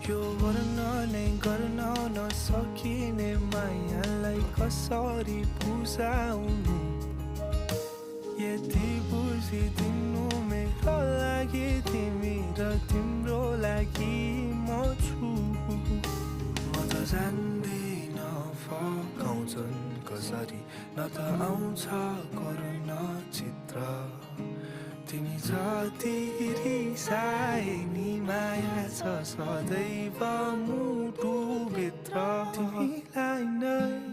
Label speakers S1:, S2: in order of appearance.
S1: यो गर्न नै गर्न नसकिने मायालाई कसरी बुझाउनु यति बुझिदिनु मेरो लागि तिमी र तिम्रो लागि म छु म त जान्दिन फकाउँछन् कसरी न त आउँछ कोरोना चित्र तिमी जति रिसाए नि माया छ सदैव मुटुभित्र तिमीलाई नै